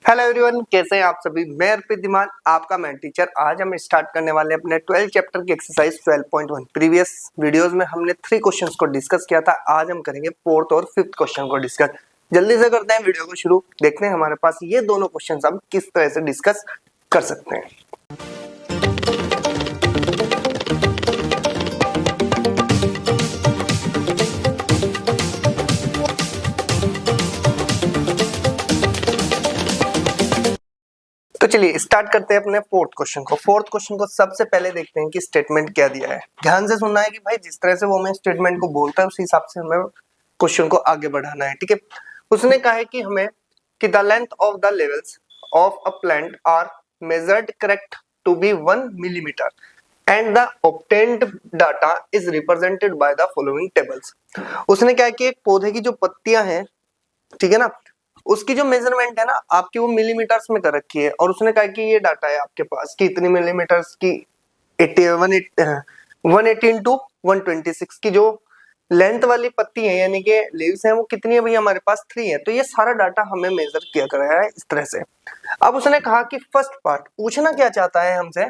Hello everyone, कैसे हैं आप सभी। मैं अर्पित धीमान, आपका मैथ टीचर। आज हम स्टार्ट करने वाले अपने 12 चैप्टर की एक्सरसाइज 12.1। प्रीवियस वीडियोस में हमने 3 क्वेश्चंस को डिस्कस किया था। आज हम करेंगे 4th और 5th क्वेश्चन को डिस्कस। जल्दी से करते हैं वीडियो को शुरू। देखते हैं हमारे पास ये दोनों क्वेश्चंस हम किस तरह से डिस्कस कर सकते हैं। तो चलिए स्टार्ट करते हैं अपने 4th क्वेश्चन को। 4th क्वेश्चन को सबसे पहले देखते हैं कि स्टेटमेंट क्या दिया है। ध्यान से सुनना है कि भाई जिस तरह से वो हमें स्टेटमेंट को बोलता है उसी हिसाब से हमें क्वेश्चन को आगे बढ़ाना है। ठीक है, उसने कहा है कि हमें कि the length of the levels of a plant are measured correct to be 1 millimetre and the obtained data is represented by the following tables. उसने क्या है कि एक पौधे की जो पत्तियां हैं, ठीक है ना, उसकी जो मेजरमेंट है ना आपकी वो मिलीमीटर्स में कर रखी है। और उसने कहा कि ये डाटा है आपके पास कि इतनी मिलीमीटर्स की 180 इंटू 126 की जो लेंथ वाली पत्ती है यानी कि लीव्स हैं वो कितनी है भैया हमारे पास 3 है। तो ये सारा डाटा हमें मेजर किया गया है इस तरह से। अब उसने कहा कि फर्स्ट पार्ट पूछना क्या चाहता है हमसे,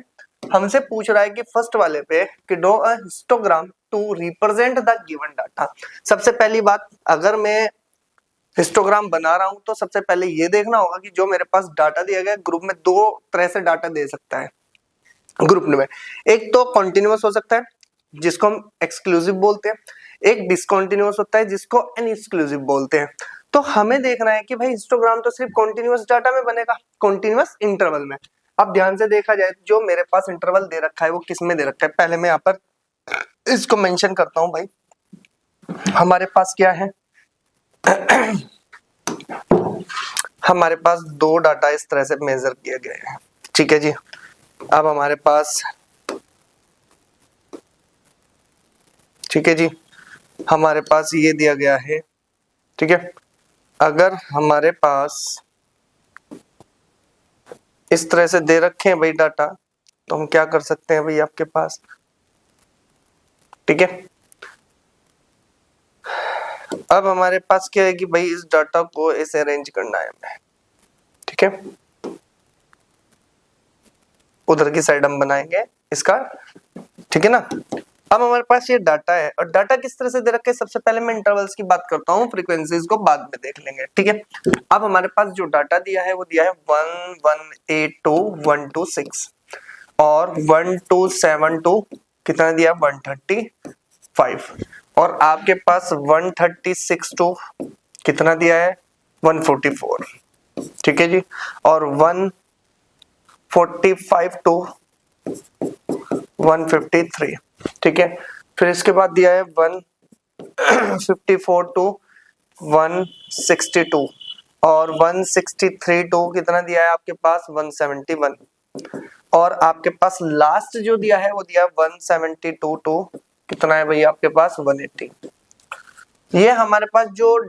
हमसे पूछ रहा है कि फर्स्ट वाले पे कि draw a histogram to represent the given data. सबसे पहली बात, अगर मैं हिस्टोग्राम बना रहा हूं तो सबसे पहले ये देखना होगा कि जो मेरे पास डाटा दिया गया ग्रुप में दो तरह से डाटा दे सकता है ग्रुप में। एक तो कॉन्टिन्यूअस हो सकता है जिसको हम एक्सक्लूसिव बोलते हैं, एक डिसकंटिन्यूअस होता है जिसको अनएक्सक्लूसिव बोलते हैं। तो हमें देखना है कि भाई हिस्टोग्राम तो सिर्फ कॉन्टिन्यूअस डाटा में बनेगा, कॉन्टिन्यूअस इंटरवल में। अब ध्यान से देखा जाए जो मेरे पास इंटरवल दे रखा है वो किस में दे रखा है, पहले मैं यहाँ पर इसको मेंशन करता हूं। भाई हमारे पास क्या है हमारे पास दो डाटा इस तरह से मेजर किए गए हैं। ठीक है जी, अब हमारे पास ठीक है जी हमारे पास ये दिया गया है। ठीक है, अगर हमारे पास इस तरह से दे रखे हैं भाई डाटा तो हम क्या कर सकते हैं भाई आपके पास। ठीक है, अब हमारे पास क्या है कि भाई इस डाटा को ऐसे अरेंज करना है हमें। ठीक है, उधर की साइड हम बनाएंगे इसका। ठीक है ना, अब हमारे पास ये डाटा है और डाटा किस तरह से दे रखा है। सबसे पहले मैं इंटरवल्स की बात करता हूँ, फ्रीक्वेंसीज को बाद में देख लेंगे। ठीक है, अब हमारे पास जो डाटा दिया है वो दिया है 1182 126 और 1272 कितना दिया 135 और आपके पास 136 टू कितना दिया है 144। ठीक है जी, और 145 टू 153। ठीक है, फिर इसके बाद दिया है 154 टू 162 और 163 टू कितना दिया है आपके पास 171 और आपके पास लास्ट जो दिया है वो दिया 172 टू कितना है भैया आपके पास 180। ये हमारे पास जो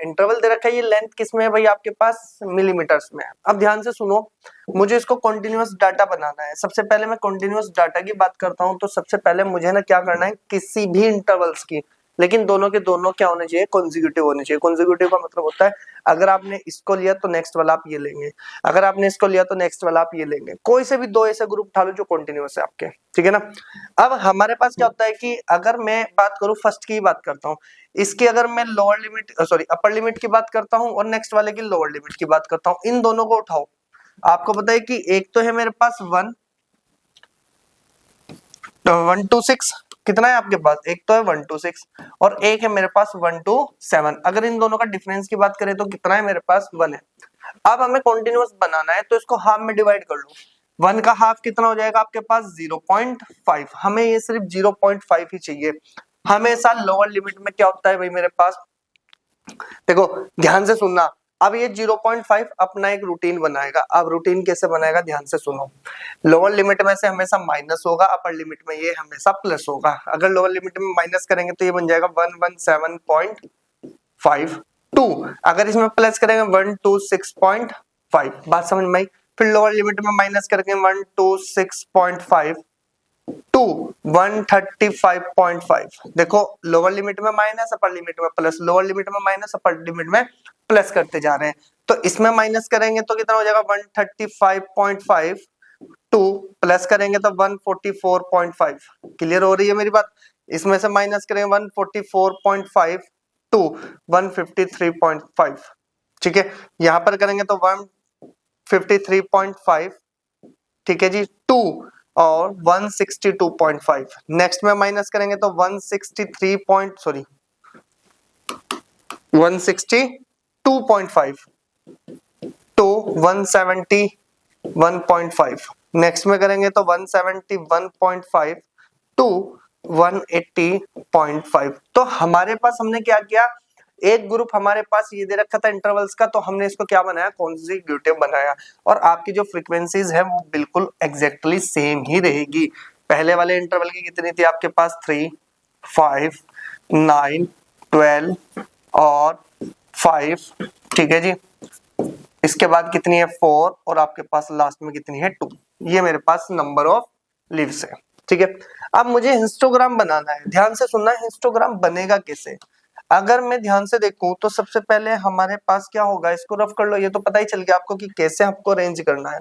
इंटरवल दे रखा है ये लेंथ किस में है भाई आपके पास मिलीमीटर्स में है। अब ध्यान से सुनो, मुझे इसको कॉन्टिन्यूअस डाटा बनाना है। सबसे पहले मैं कॉन्टिन्यूअस डाटा की बात करता हूं तो सबसे पहले मुझे ना क्या करना है किसी भी इंटरवल्स की, लेकिन दोनों के दोनों क्या होने चाहिए कॉन्जिक्यूटिव होने चाहिए। कॉन्जिक्यूटिव का मतलब होता है अगर आपने इसको लिया तो नेक्स्ट वाला आप ये लेंगे, अगर आपने इसको लिया तो नेक्स्ट वाला आप ये लेंगे। कोई से भी दो ऐसे ग्रुप उठा लो जो कॉन्टिन्यूअस है आपके। ठीक है ना, अब हमारे पास क्या होता है कि अगर मैं बात करूं फर्स्ट की बात करता हूं, इसकी अगर मैं lower limit sorry upper limit की बात करता हूं और नेक्स्ट वाले की लोअर लिमिट की बात करता हूं, इन दोनों को उठाओ। आपको पता है कि एक तो है मेरे पास 126 कितना है आपके पास, एक तो है 126 और एक है मेरे पास 127। अगर इन दोनों का डिफरेंस की बात करें तो कितना है मेरे पास 1 है। अब हमें कॉन्टिन्यूअस बनाना है तो इसको हाफ में डिवाइड कर लो। 1 का हाफ कितना हो जाएगा आपके पास 0.5। हमें ये सिर्फ 0.5 ही चाहिए। हमेशा लोअर लिमिट में क्या होता है भाई मेरे पास, देखो ध्यान से सुनना। अब ये 0.5 अपना एक रूटीन बनाएगा। अब रूटीन कैसे बनाएगा ध्यान से सुनो। लोअर लिमिट में से हमेशा माइनस होगा, अपर लिमिट में ये हमेशा प्लस होगा। अगर लोअर लिमिट में माइनस करेंगे तो ये बन जाएगा 117.52, अगर इसमें प्लस करेंगे 126.5। बात समझ में आई। फिर लोअर लिमिट में माइनस करेंगे 126.5 टू 135.5। देखो लोअर लिमिट में माइनस, अपर लिमिट में प्लस, लोअर लिमिट में माइनस, अपर लिमिट में प्लस करते जा रहे हैं। तो इसमें माइनस करेंगे तो कितना हो जाएगा 135.5 टू प्लस करेंगे तो 144.5। क्लियर हो रही है मेरी बात? इसमें से माइनस करेंगे 144.5 टू 153.5। ठीक है, यहां पर करेंगे तो 153.5, ठीक है जी, टू और 162.5। नेक्स्ट में माइनस करेंगे तो 162.5 टू 171.5। नेक्स्ट में करेंगे तो 171.5 टू 180.5। तो हमारे पास हमने क्या किया, एक ग्रुप हमारे पास ये दे रखा था इंटरवल्स का, तो हमने इसको क्या बनाया, कॉन्जिक्यूटिव बनाया। और आपकी जो फ्रीक्वेंसीज है वो बिल्कुल एग्जैक्टली सेम ही रहेगी। पहले वाले इंटरवल की कितनी थी आपके पास, 3, 5, 9, 12 और 5, ठीक है जी। इसके बाद कितनी है 4 और आपके पास लास्ट में कितनी है 2। ये मेरे पास नंबर ऑफ लीव्स है, ठीक है। अब मुझे हिस्टोग्राम बनाना है, ध्यान से सुनना है, हिस्टोग्राम बनेगा कैसे। अगर मैं ध्यान से देखूं तो सबसे पहले हमारे पास क्या होगा, इसको रफ कर लो, ये तो पता ही चल गया आपको कि कैसे आपको अरेंज करना है।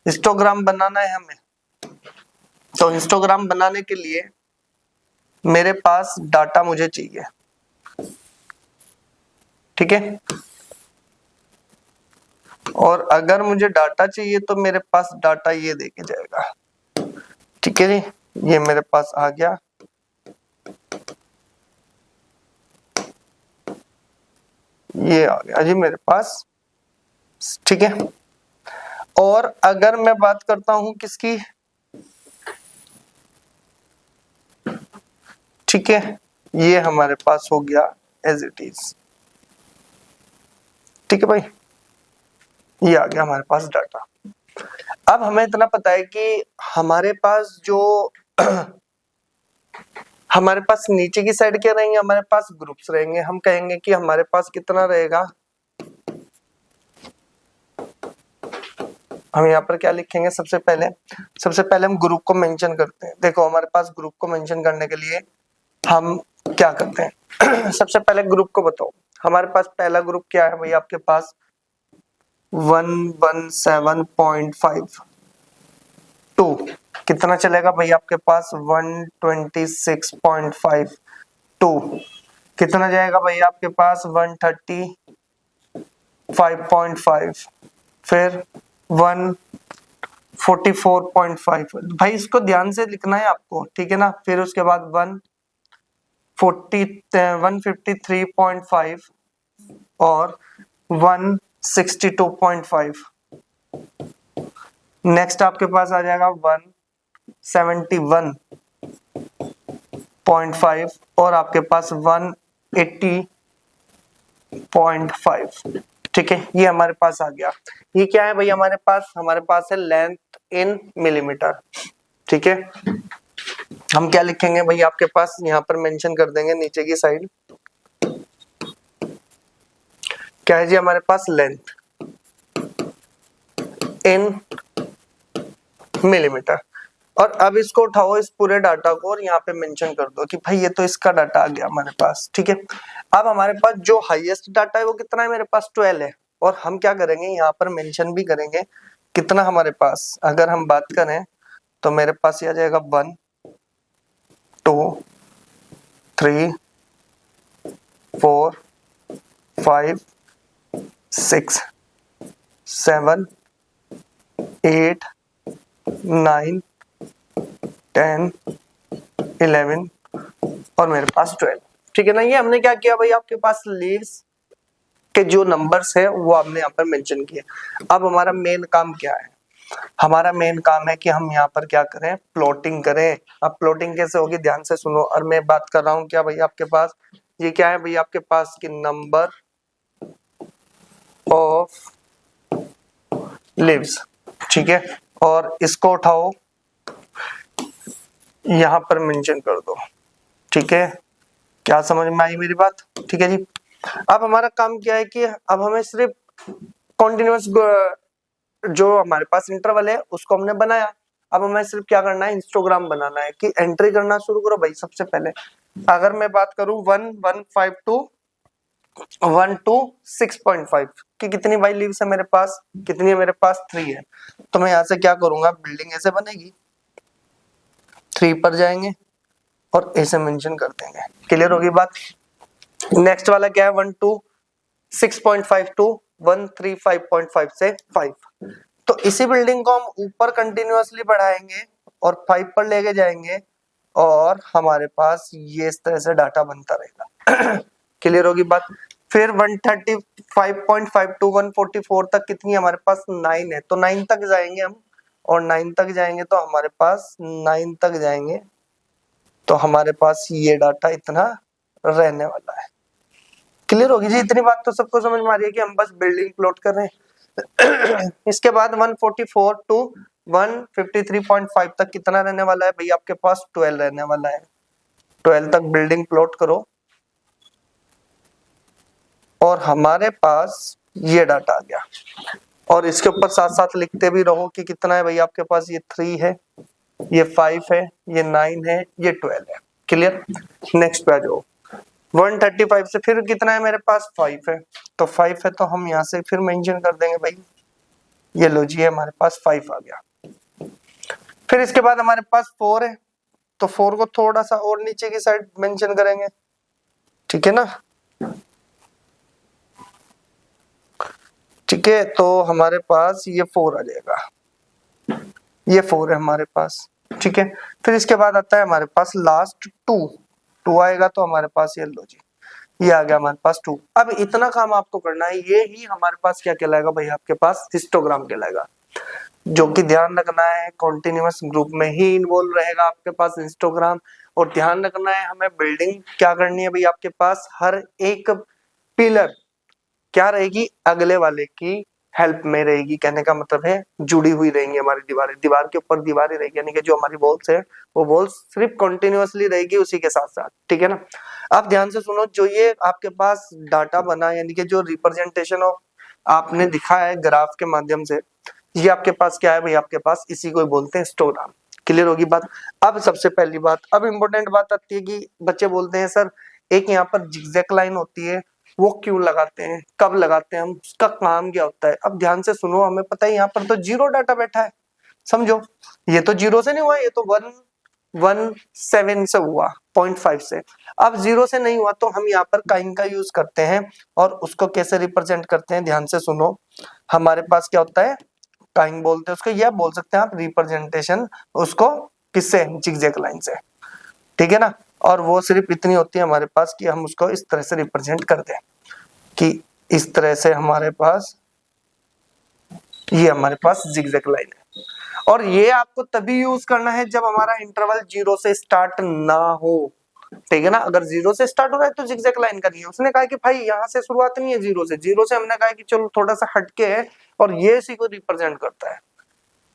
हिस्टोग्राम बनाना है हमें, तो हिस्टोग्राम बनाने के लिए मेरे पास डाटा मुझे चाहिए, ठीक है। और अगर मुझे डाटा चाहिए तो मेरे पास डाटा ये देके जाएगा, ठीक है जी। ये मेरे पास आ गया, ये आ गया जी मेरे पास, ठीक है। और अगर मैं बात करता हूं किसकी, ठीक है, ये हमारे पास हो गया एज इट इज, ठीक है भाई, ये आ गया हमारे पास डाटा। अब हमें इतना पता है कि हमारे पास जो हमारे पास नीचे की साइड क्या रहेंगे, हमारे पास ग्रुप्स रहेंगे। हम कहेंगे कि हमारे पास कितना रहेगा, हम यहाँ पर क्या लिखेंगे, सबसे पहले हम ग्रुप को मेंशन करते हैं। देखो हमारे पास ग्रुप को मेंशन करने के लिए हम क्या करते हैं सबसे पहले ग्रुप को बताओ। हमारे पास पहला ग्रुप क्या है भाई, आपके पास 117.5 टू कितना चलेगा भाई आपके पास 126.5 टू कितना जाएगा भाई आपके पास 135.5, फिर 144.5। भाई इसको ध्यान से लिखना है आपको, ठीक है ना। फिर उसके बाद 153.5 और 162.5। नेक्स्ट आपके पास आ जाएगा 171.5 और आपके पास 180.5, ठीक है। ये हमारे पास आ गया। ये क्या है भाई हमारे पास है लेंथ इन मिलीमीटर, ठीक है। हम क्या लिखेंगे भाई आपके पास, यहाँ पर मेंशन कर देंगे नीचे की साइड, क्या है जी हमारे पास लेंथ इन मिलीमीटर। और अब इसको उठाओ इस पूरे डाटा को और यहाँ पे मेंशन कर दो कि भाई ये तो इसका डाटा आ गया हमारे पास, ठीक है। अब हमारे पास जो हाईएस्ट डाटा है वो कितना है, मेरे पास 12 है। और हम क्या करेंगे, यहाँ पर मेंशन भी करेंगे कितना हमारे पास। अगर हम बात करें तो मेरे पास ये आ जाएगा 1, 2, 3, 4, 5, 6, 7, 8, 9, 10, 11 और मेरे पास 12, ठीक है ना। ये हमने क्या किया भाई, आपके पास लीव्स के जो नंबर्स है वो हमने यहाँ पर मेंशन किए। अब हमारा मेन काम क्या है, हमारा मेन काम है कि हम यहाँ पर क्या करें, प्लॉटिंग करें। अब प्लॉटिंग कैसे होगी, ध्यान से सुनो। और मैं बात कर रहा हूँ क्या भाई आपके पास, ये क्या है भाई आपके पास की नंबर ऑफ लीव्स, ठीक है। और इसको उठाओ यहाँ पर मेंशन कर दो, ठीक है। क्या समझ में आई मेरी बात, ठीक है जी। अब हमारा काम क्या है कि अब हमें सिर्फ कॉन्टिन्यूअस जो हमारे पास इंटरवल है उसको हमने बनाया। अब हमें सिर्फ क्या करना है, हिस्टोग्राम बनाना है कि एंट्री करना शुरू करो भाई। सबसे पहले अगर मैं बात करूं 1 टू 6.5 कि कितनी भाई लीव्स है मेरे पास, कितनी है मेरे पास 3 है। तो मैं यहाँ से क्या करूंगा, बिल्डिंग ऐसे बनेगी, 3 पर जाएंगे और ऐसे मेंशन कर देंगे। क्लियर होगी बात। नेक्स्ट वाला क्या है, 1 टू 6.5 टू 135.5 से 5। तो इसी बिल्डिंग को हम ऊपर कंटिन्यूअसली बढ़ाएंगे और 5 पर लेके जाएंगे और हमारे पास ये इस तरह से डाटा बनता रहेगा। क्लियर होगी बात। फिर 135.5 टू 144 तक कितनी हमारे पास 9 है, तो 9 तक जाएंगे हम और 9 तक जाएंगे तो हमारे पास 9 तक जाएंगे तो हमारे पास ये डाटा इतना रहने वाला है। क्लियर होगी जी, इतनी बात तो सबको समझ में आ रही है कि हम बस बिल्डिंग प्लॉट कर रहे हैं। इसके बाद 144 टू 153.5 तक कितना रहने वाला है भाई, आपके पास 12 रहने वाला है। 12 तक बिल्डिंग प्लॉट करो और हमारे पास ये डाटा आ गया और इसके ऊपर साथ साथ लिखते भी रहो कि कितना है भाई आपके पास, ये 3 है, ये 5 है, ये 9 है, ये 12 है। क्लियर। नेक्स्ट पे आ जाओ। 135 से फिर कितना है मेरे पास, 5 है, तो 5 है तो हम यहाँ से फिर मेंशन कर देंगे भाई, ये लो जी हमारे पास 5 आ गया। फिर इसके बाद हमारे पास 4 है तो 4 को थोड़ा सा और नीचे की साइड मेंशन करेंगे, ठीक है ना। ठीक है, तो हमारे पास ये 4 आ जाएगा, ये 4 है हमारे पास। ठीक है, फिर इसके बाद आता है हमारे पास लास्ट 2 आएगा तो हमारे पास ये लो जी, ये आ गया हमारे पास 2। अब इतना काम आपको करना है, ये ही हमारे पास क्या कहलाएगा भाई, आपके पास हिस्टोग्राम कहलाएगा, जो कि ध्यान रखना है कॉन्टिन्यूअस ग्रुप में ही इन्वॉल्व रहेगा आपके पास हिस्टोग्राम। और ध्यान रखना है हमें बिल्डिंग क्या करनी है भाई, आपके पास हर एक पिलर क्या रहेगी, अगले वाले की हेल्प में रहेगी। कहने का मतलब है जुड़ी हुई रहेंगी हमारी दीवारें, दीवार के ऊपर दीवारें रहेगी, यानी कि जो हमारी वॉल्स है वो वॉल्स सिर्फ कंटिन्यूअसली रहेगी उसी के साथ साथ। ठीक है ना। आप ध्यान से सुनो, जो ये आपके पास डाटा बना, यानी कि जो रिप्रेजेंटेशन ऑफ आपने दिखा है ग्राफ के माध्यम से, ये आपके पास क्या है भाई, आपके पास इसी को बोलते हैं हिस्टोग्राम। क्लियर होगी बात। अब सबसे पहली बात, अब इम्पोर्टेंट बात आती है कि बच्चे बोलते हैं सर एक यहाँ पर जिगजैग लाइन होती है, वो क्यों लगाते हैं, कब लगाते हैं हम, उसका काम क्या होता है। अब ध्यान से सुनो, हमें पता है यहाँ पर तो 0 डाटा बैठा है, समझो ये तो 0 से नहीं हुआ, ये तो 117 से हुआ, 0.5 से। अब 0 से नहीं हुआ तो हम यहाँ पर काइंग का यूज करते हैं और उसको कैसे रिप्रेजेंट करते हैं, ध्यान से सुनो। हमारे पास क्या होता है, काइंग बोलते हैं उसको, या बोल सकते हैं आप रिप्रेजेंटेशन उसको, किससे, जिगजैग लाइन से। ठीक है ना। और वो सिर्फ इतनी होती है हमारे पास कि हम उसको इस तरह से रिप्रेजेंट कर दें कि इस तरह से हमारे पास ये हमारे पास जिगजैग लाइन है। और ये आपको तभी यूज करना है जब हमारा इंटरवल 0 से स्टार्ट ना हो। ठीक है ना। अगर 0 से स्टार्ट हो रहा है तो जिगजैग लाइन करनी है। उसने कहा कि भाई यहाँ से शुरुआत नहीं है 0 से, 0 से हमने कहा कि चलो थोड़ा सा हटके है और ये इसी को रिप्रेजेंट करता है।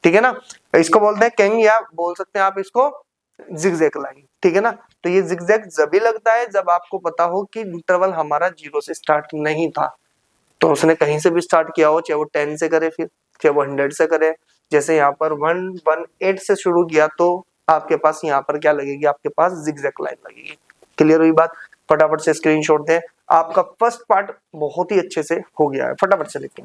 ठीक है ना। इसको बोलते हैं कैंग, या बोल सकते हैं आप इसको जिगजैग लाइन। ठीक है ना। तो ये जिगजैग जब भी लगता है जब आपको पता हो कि इंटरवल हमारा 0 से स्टार्ट नहीं था, तो उसने कहीं से भी स्टार्ट किया हो, चाहे वो 10 से करे, फिर चाहे वो 100 से करे। जैसे यहाँ पर 118 से शुरू किया तो आपके पास यहाँ पर क्या लगेगी, आपके पास जिगजैग लाइन लगेगी। क्लियर हुई बात। फटाफट से स्क्रीनशॉट दें, आपका फर्स्ट पार्ट बहुत ही अच्छे से हो गया है, फटाफट से लिखें।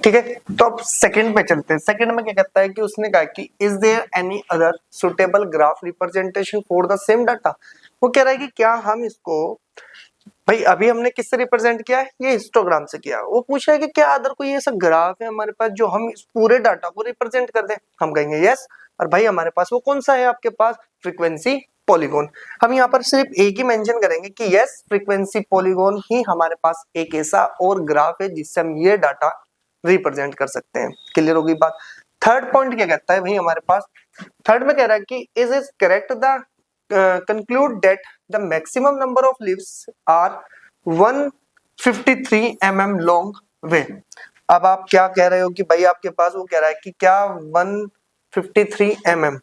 ठीक है, तो अब सेकंड पे चलते हैं। सेकंड में क्या कहता है कि उसने कहा कि is there any other suitable graph representation for the same data. वो कह रहा है कि क्या हम इसको, भाई अभी हमने किससे रिप्रेजेंट किया है, ये हिस्टोग्राम से किया। वो पूछ रहा है कि क्या अदर कोई ऐसा ग्राफ है हमारे पास जो हम इस पूरे डाटा को रिप्रेजेंट कर दें। हम कहेंगे यस। और भाई हमारे पास वो कौन सा है, आपके पास फ्रीक्वेंसी पॉलीगॉन। हम यहाँ पर सिर्फ एक ही मेंशन करेंगे कि यस फ्रीक्वेंसी पॉलीगॉन ही हमारे पास एक ऐसा और ग्राफ है जिससे हम ये डाटा रिप्रेजेंट कर सकते हैं। क्लियर होगी बात। थर्ड पॉइंट क्या कहता है भाई हमारे पास, थर्ड में कह रहा है कि is correct the conclude that the maximum number of leaves are 153 mm long way। अब आप क्या कह रहे हो कि भाई आपके पास, वो कह रहा है कि क्या 153 mm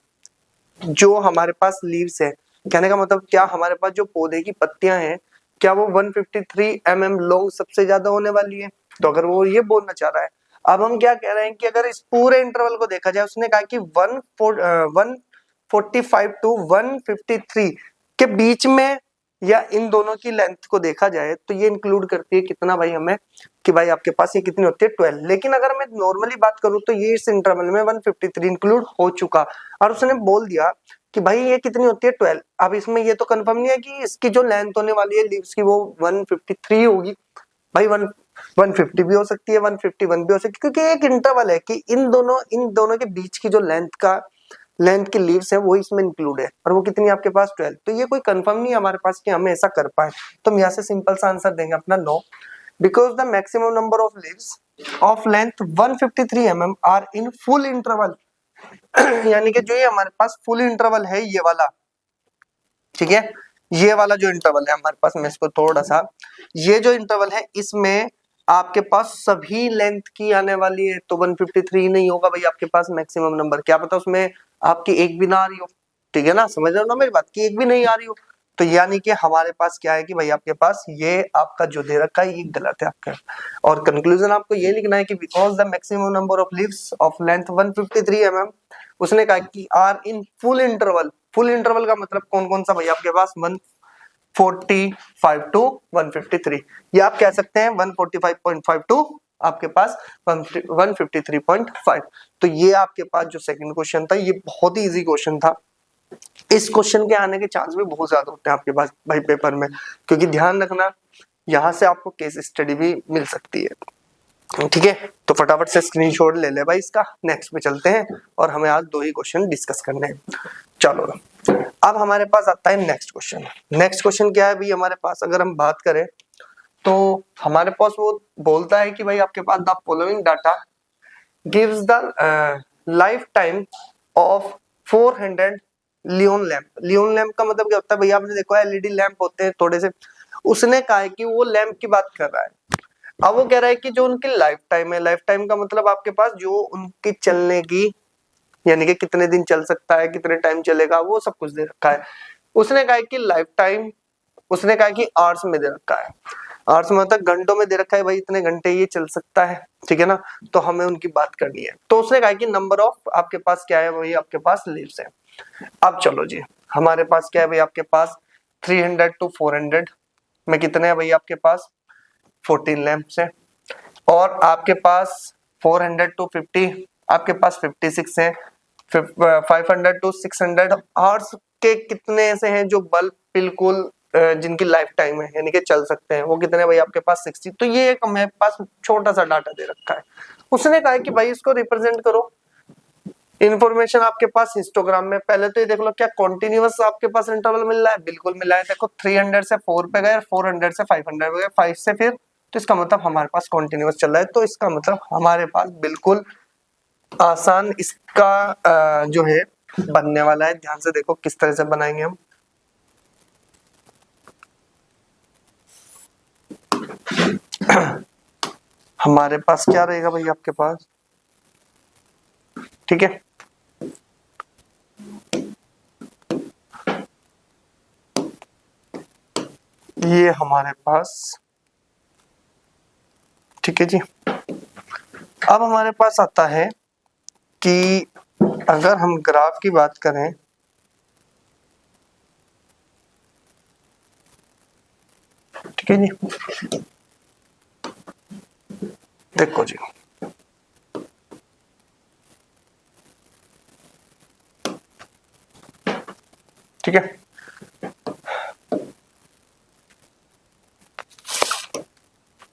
जो हमारे पास लीव्स है, कहने का मतलब क्या हमारे पास जो पौधे की पत्तियां हैं, क्या वो 153 mm लॉन्ग सबसे ज्यादा होने वाली है। तो अगर वो ये बोलना चाह रहा है, अब हम क्या कह रहे हैं कि अगर इस पूरे इंटरवल को देखा जाए, उसने कहा कि 145 टू 153 के बीच में या इन दोनों की लेंथ को देखा जाए तो ये इंक्लूड करती है कितना भाई हमें, कि भाई आपके पास ये कितनी होती है 12। लेकिन अगर मैं नॉर्मली बात करूं तो ये इस इंटरवल में 153 इंक्लूड हो चुका, और उसने बोल दिया कि भाई ये कितनी होती है 12। अब इसमें ये तो कंफर्म नहीं है कि इसकी जो लेंथ होने वाली है लीव्स की वो 153 होगी, भाई 150 भी हो सकती है, 151 भी हो सकती है, क्योंकि एक इंटरवल है कि इन दोनों के बीच की जो लेंथ की लीव्स है वो इसमें इंक्लूड है, और वो कितनी आपके पास 12। तो ये कोई कंफर्म नहीं है हमारे पास कि हमें ऐसा कर पाए, तो हम यहाँ से सिंपल सा आंसर देंगे अपना no, because the maximum number of leaves of length 153 mm are in full interval. यानी कि जो ये हमारे पास फुल इंटरवल है ये वाला, ठीक है, ये वाला जो इंटरवल है हमारे पास, मैं इसको थोड़ा सा, ये जो इंटरवल है इसमें आपके पास सभी लेंथ की आने वाली है, तो 153 नहीं होगा भाई आपके पास मैक्सिमम नंबर, क्या पता उसमें आपकी एक भी ना आ रही हो, ठीक है ना, समझ रहे हो ना मेरी बात, की एक भी नहीं आ रही हो, तो यानी कि हमारे पास क्या है कि भाई आपके पास ये आपका जो दे रखा है ये गलत है आपका, और कंक्लूजन आपको ये लिखना है कि because the maximum number of leaves of length 153 mm, उसने कहा कि are in full interval, full interval का मतलब कौन कौन सा भाई आपके पास 145 टू 153, या आप कह सकते हैं 145.5 टू आपके पास 153.5। तो ये आपके पास जो सेकंड क्वेश्चन था ये बहुत ही इजी क्वेश्चन था, इस क्वेश्चन के आने के चांस भी बहुत ज्यादा होते हैं आपके पास भाई पेपर में, क्योंकि ध्यान रखना यहाँ से आपको केस स्टडी भी मिल सकती है, ठीक है। तो फटाफट से स्क्रीनशॉट ले ले भाई इसका, नेक्स्ट पे चलते हैं, और हमें आज 2 ही क्वेश्चन डिस्कस करने हैं। चलो अब हमारे पास आता है नेक्स्ट क्वेश्चन। नेक्स्ट क्वेश्चन क्या है भाई हमारे पास, अगर हम बात करें तो हमारे पास वो बोलता है कि भाई आपके पास the following data gives the life time of 400 neon lamp. Neon lamp का मतलब क्या होता है भाई, आपने देखो एलईडी लैंप होते हैं थोड़े से, उसने कहा है कि वो लैंप की बात कर रहा है। अब वो कह रहा है कि जो उनकी लाइफ टाइम है, लाइफ टाइम का मतलब आपके पास जो उनकी चलने की, यानी कि कितने दिन चल सकता है, कितने टाइम चलेगा, वो सब कुछ दे रखा है। उसने कहा कि लाइफ टाइम, उसने कहा कि आवर्स में दे रखा है, आवर्स में मतलब घंटों में दे रखा है भाई, इतने घंटे ये चल सकता है, ठीक है ना, तो हमें उनकी बात करनी है। तो उसने कहा कि नंबर ऑफ आपके पास क्या है भाई, आपके पास लीव्स है। अब चलो जी, हमारे पास क्या है भाई, आपके पास 300 टू 400 में कितने हैं भाई आपके पास 14 लैंप्स है, और आपके पास 400 टू 50 आपके पास 56 है, 500 टू 600 आवर्स के कितने ऐसे हैं जो बल्ब बिल्कुल जिनकी लाइफ टाइम है यानी कि चल सकते हैं, वो कितने भाई आपके पास 60। तो ये एक हमारे पास छोटा सा डाटा दे रखा है। उसने कहा कि भाई इसको रिप्रेजेंट करो, इंफॉर्मेशन आपके पास हिस्टोग्राम में। पहले तो ये देख लो क्या कॉन्टिन्यूअस आपके पास इंटरवल मिल रहा है, बिल्कुल मिल रहा है। देखो 300 से 4 पे गए, 400 से 500 पे गए, 5 से फिर, तो इसका मतलब हमारे पास कॉन्टिन्यूअस चल रहा है। तो इसका मतलब हमारे पास बिल्कुल आसान इसका जो है बनने वाला है। ध्यान से देखो किस तरह से बनाएंगे हम। हमारे पास क्या रहेगा भाई आपके पास, ठीक है, ये हमारे पास, ठीक है जी। अब हमारे पास आता है कि अगर हम ग्राफ की बात करें, ठीक है जी, देखो जी, ठीक है,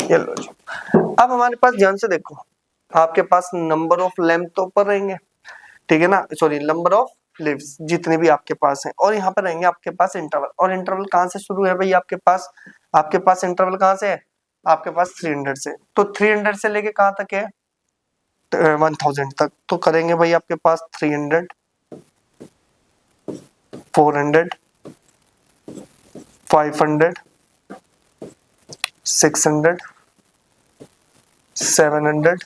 ये लो जी। अब हमारे पास ध्यान से देखो, आपके पास नंबर ऑफ लैंप तो ऊपर रहेंगे, ठीक है ना, सॉरी नंबर ऑफ लीव्स जितने भी आपके पास हैं, और यहाँ पर रहेंगे आपके पास इंटरवल। और इंटरवल कहाँ से शुरू है भाई आपके पास इंटरवल कहाँ से है आपके पास 300 से। तो 300 से लेके कहाँ तक है 1000 तक। तो करेंगे भाई आपके पास 300, 400, 500, 600, 700,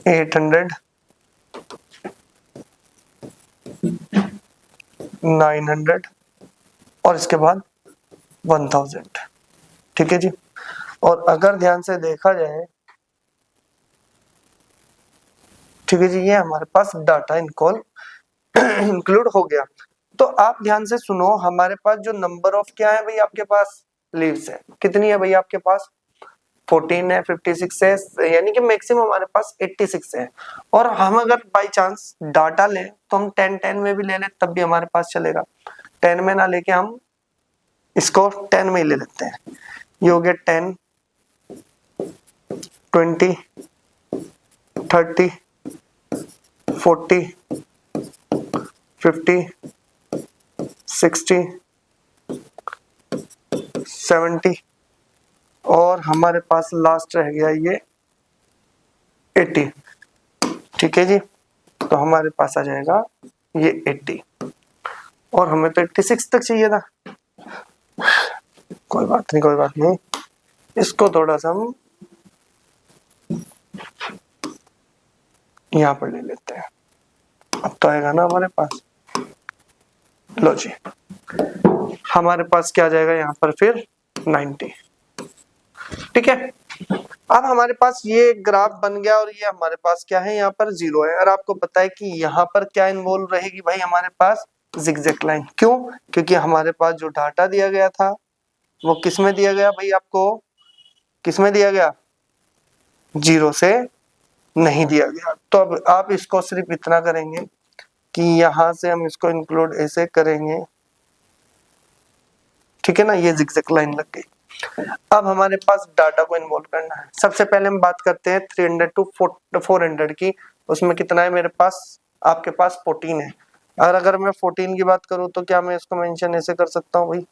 800, 900 और इसके बाद 1000, ठीक है जी। और अगर ध्यान से देखा जाए ठीक है जी, ये हमारे पास डाटा इंक्लूड हो गया। तो आप ध्यान से सुनो, हमारे पास जो नंबर ऑफ क्या है भाई आपके पास लीव्स है, कितनी है भाई आपके पास 14 है, 56 है, यानी कि मैक्सिमम हमारे पास 86 है। और हम अगर बाय चांस डाटा लें तो हम 10 में भी ले लें तब भी हमारे पास चलेगा। 10 में ना लेके हम इसको 10 में ही ले लेते हैं। ये हो गया 10, 20, 30, 40, 50, 60, 70 और हमारे पास लास्ट रह गया ये 80। ठीक है जी, तो हमारे पास आ जाएगा ये 80 और हमें तो 86 तक चाहिए था। कोई बात नहीं, इसको थोड़ा सा हम यहाँ पर ले लेते हैं। अब तो आएगा ना हमारे पास, लो जी, हमारे पास क्या आ जाएगा यहाँ पर फिर 90। ठीक है, अब हमारे पास ये ग्राफ बन गया और ये हमारे पास क्या है, यहाँ पर 0 है। और आपको पता है कि यहाँ पर क्या इन्वॉल्व रहेगी भाई हमारे पास जिगजैग लाइन। क्यों? क्योंकि हमारे पास जो डाटा दिया गया था वो किस में दिया गया भाई, आपको किस में दिया गया, 0 से नहीं दिया गया। तो अब आप इसको सिर्फ इतना करेंगे कि यहां से हम इसको इंक्लूड ऐसे करेंगे। ठीक है ना, ये जिगजैग लाइन लग गई। अब हमारे पास डाटा को इन्वॉल्व करना है। सबसे पहले हम बात करते हैं 300 टू 400 की। उसमें कितना है मेरे पास, आपके पास 14 है। और अगर मैं 14 की बात करूं तो क्या मैं इसको मेंशन ऐसे कर सकता हूं भाई,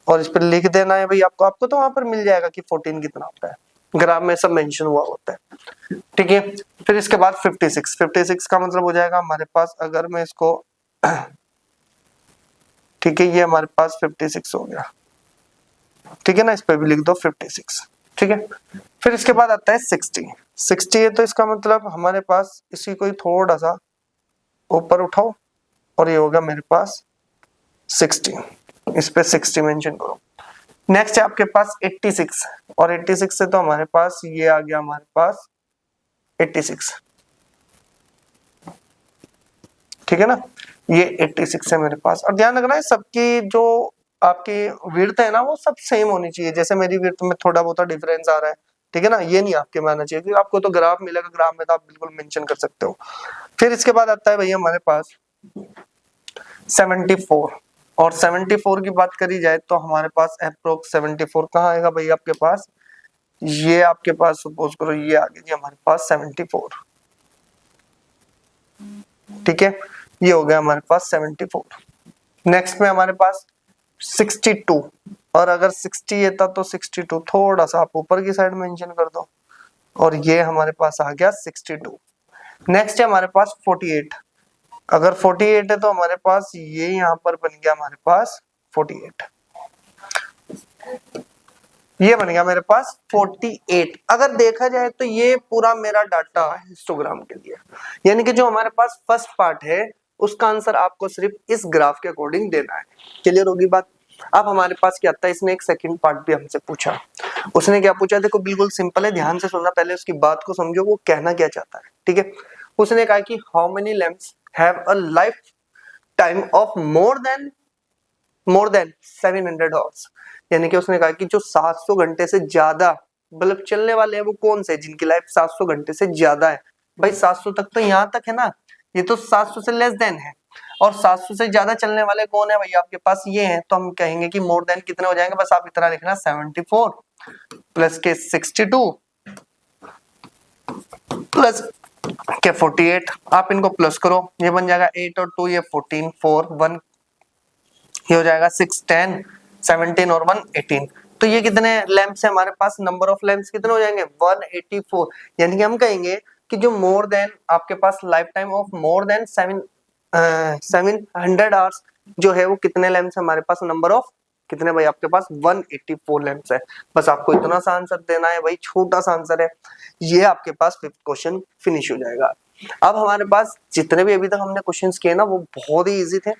और इस पर लिख देना है भाई आपको तो वहां पर मिल जाएगा कि 14 कितना होता है, ग्राफ में सब मेंशन हुआ होता है। ठीक है, फिर इसके बाद 56 का मतलब हो जाएगा हमारे पास, अगर मैं इसको ठीक है, ये हमारे पास 56 हो गया। ठीक है ना, इस पे भी लिख दो 56। ठीक है, फिर इसके बाद आता है 60 है, तो इसका मतलब हमारे पास इसी को ही थोड़ा सा ऊपर उठाओ और ये होगा मेरे पास 60, इस पे 60 मेंशन करो। नेक्स्ट है आपके पास 86 और 86 से तो हमारे पास ये आ गया हमारे पास 86। ठीक है ना, ये 86 है मेरे पास। और ध्यान रखना है सबकी जो आपकी विड्थ है ना वो सब सेम होनी चाहिए। जैसे मेरी विड्थ में थोड़ा बहुत डिफरेंस आ रहा है, ठीक है ना, ये नहीं आपके में आना चाहिए, क्योंकि आपको तो ग्राफ मिलेगा, ग्राफ में तो आप बिल्कुल मेंशन कर सकते हो। फिर इसके बाद आता है भैया हमारे पास 74 और 74 की बात करी जाए तो हमारे पास अप्रोक्स 74 कहाँ आएगा भाई आपके पास, ये आपके पास सपोज करो ये आ गया जी हमारे पास 74। ठीक है, ये हो गया हमारे पास 74। नेक्स्ट में हमारे पास 62 और अगर 60 ये था तो 62 थोड़ा सा आप ऊपर की साइड मेंशन कर दो और ये हमारे पास आ गया 62। नेक्स्ट है हमारे पास 48, अगर 48 है तो हमारे पास ये यहाँ पर बन गया हमारे पास 48, ये बन गया मेरे पास 48। अगर देखा जाए तो ये पूरा मेरा डाटा हिस्टोग्राम के लिए, यानी कि जो हमारे पास फर्स्ट पार्ट है उसका आंसर आपको सिर्फ इस ग्राफ के अकॉर्डिंग देना है। क्लियर होगी बात? अब हमारे पास क्या था, इसने एक सेकंड पार्ट भी हमसे पूछा। उसने क्या पूछा, देखो बिल्कुल सिंपल है, ध्यान से सुनना, पहले उसकी बात को समझो वो कहना क्या चाहता है। ठीक है, उसने कहा कि how many lamps have a life time of more than 700 hours, यानी कि उसने कहा कि जो 700 घंटे से ज्यादा बल्ब चलने वाले हैं वो कौन से, जिनकी लाइफ 700 घंटे से ज्यादा है। भाई 700 तक तो यहाँ तक है ना, ये तो 700 से लेस देन है, और 700 से ज्यादा चलने वाले कौन है भाई आपके पास, ये हैं। तो हम कहेंगे कि मोर देन कितने हो जाएंगे, बस आप इतना लिखना 74 प्लस के 62 प्लस के 48, आप इनको प्लस करो, ये बन जाएगा 8 और 2 ये 14, 4 1 ये हो जाएगा 6 10 17 और 1 18। तो ये कितने लैंप्स है हमारे पास, नंबर ऑफ लैंप्स कितने हो जाएंगे 184। यानी कि हम कहेंगे कि जो मोर देन आपके पास life time of more than 700 hours जो है वो कितने लैंप्स है हमारे पास, नंबर ऑफ कितने भाई आपके पास 184 लैंप्स है। बस आपको इतना सा आंसर देना है भाई, छोटा सा आंसर है ये, आपके पास 5th क्वेश्चन फिनिश हो जाएगा। अब हमारे पास जितने भी अभी तक हमने क्वेश्चंस किए ना वो बहुत ही इजी थे,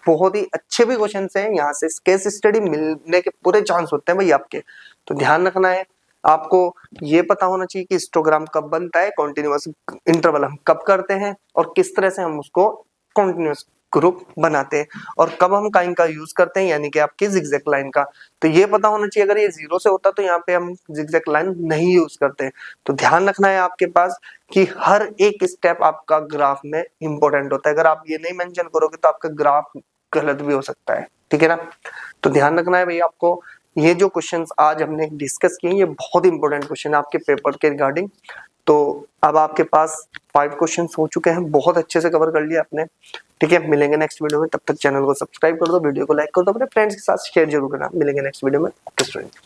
बहुत ही अच्छे भी क्वेश्चन हैं, यहाँ से केस स्टडी मिलने के पूरे चांस होते हैं भाई आपके, तो ध्यान रखना है। आपको ये पता होना चाहिए कि हिस्टोग्राम कब बनता है, कॉन्टिन्यूअस इंटरवल हम कब करते हैं और किस तरह से हम उसको कॉन्टिन्यूअस ग्रुप बनाते हैं और कब हम काइन का यूज करते हैं यानी कि आपकी जिगजैग लाइन का। तो ये पता होना चाहिए। अगर ये 0 से होता तो यहाँ पे हम जिगजैग लाइन नहीं यूज करते। तो ध्यान रखना है आपके पास कि हर एक स्टेप आपका ग्राफ में इंपॉर्टेंट होता है। अगर आप ये नहीं मेंशन करोगे तो आपका ग्राफ गलत भी हो सकता है, ठीक है ना। तो ध्यान रखना है भाई आपको। ये जो क्वेश्चंस आज हमने डिस्कस किए ये बहुत इंपॉर्टेंट क्वेश्चन है आपके पेपर के रिगार्डिंग। तो अब आपके पास 5 क्वेश्चंस हो चुके हैं, बहुत अच्छे से कवर कर लिया आपने, ठीक है। मिलेंगे नेक्स्ट वीडियो में, तब तक चैनल को सब्सक्राइब कर दो, वीडियो को लाइक कर दो, अपने फ्रेंड्स के साथ शेयर जरूर करना। मिलेंगे नेक्स्ट वीडियो में। Okay student.